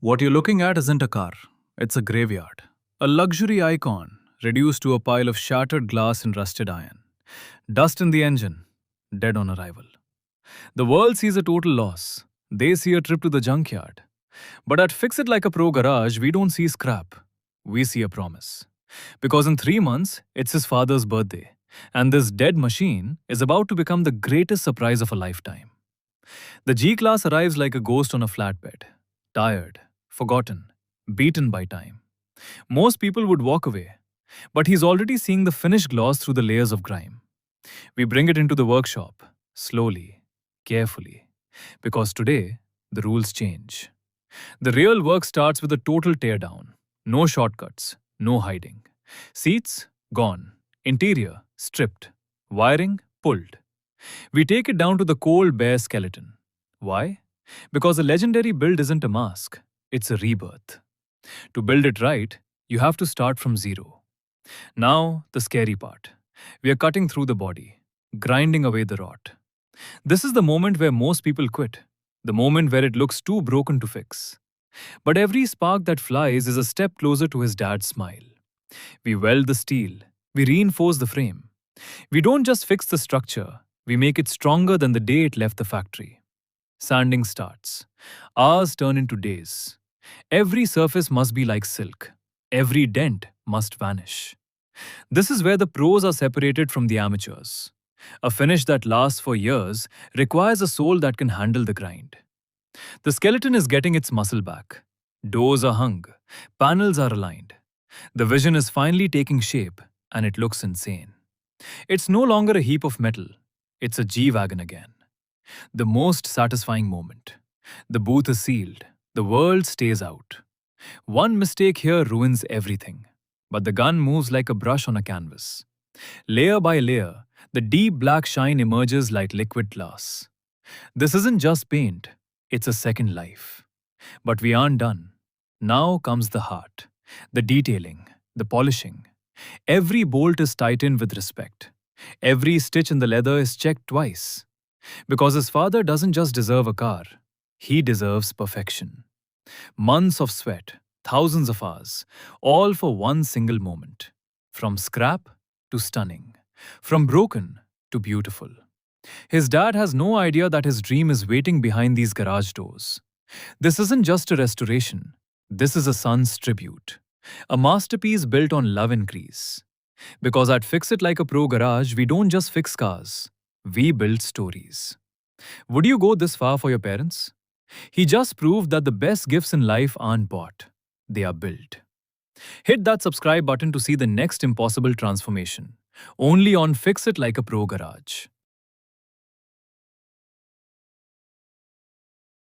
What you're looking at isn't a car, it's a graveyard. A luxury icon reduced to a pile of shattered glass and rusted iron. Dust in the engine, dead on arrival. The world sees a total loss. They see a trip to the junkyard. But at Fix It Like a Pro Garage, we don't see scrap. We see a promise. Because in 3 months, it's his father's birthday. And this dead machine is about to become the greatest surprise of a lifetime. The G-Class arrives like a ghost on a flatbed. Tired, forgotten, beaten by time. Most people would walk away. But he's already seeing the finished gloss through the layers of grime. We bring it into the workshop, slowly, carefully. Because today, the rules change. The real work starts with a total teardown. No shortcuts, no hiding. Seats, gone. Interior, stripped. Wiring, pulled. We take it down to the cold, bare skeleton. Why? Because a legendary build isn't a mask, it's a rebirth. To build it right, you have to start from zero. Now, the scary part. We are cutting through the body, grinding away the rot. This is the moment where most people quit, the moment where it looks too broken to fix. But every spark that flies is a step closer to his dad's smile. We weld the steel, we reinforce the frame. We don't just fix the structure, we make it stronger than the day it left the factory. Sanding starts. Hours turn into days. Every surface must be like silk. Every dent must vanish. This is where the pros are separated from the amateurs. A finish that lasts for years requires a soul that can handle the grind. The skeleton is getting its muscle back. Doors are hung. Panels are aligned. The vision is finally taking shape, and it looks insane. It's no longer a heap of metal. It's a G-Wagon again. The most satisfying moment. The booth is sealed. The world stays out. One mistake here ruins everything. But the gun moves like a brush on a canvas. Layer by layer, the deep black shine emerges like liquid glass. This isn't just paint, it's a second life. But we aren't done. Now comes the heart, the detailing, the polishing. Every bolt is tightened with respect. Every stitch in the leather is checked twice. Because his father doesn't just deserve a car, he deserves perfection. Months of sweat, thousands of hours, all for one single moment. From scrap to stunning. From broken to beautiful. His dad has no idea that his dream is waiting behind these garage doors. This isn't just a restoration. This is a son's tribute. A masterpiece built on love and grease. Because at Fix It Like a Pro Garage, we don't just fix cars. We build stories. Would you go this far for your parents? He just proved that the best gifts in life aren't bought. They are built. Hit that subscribe button to see the next impossible transformation. Only on Fix It Like a Pro Garage.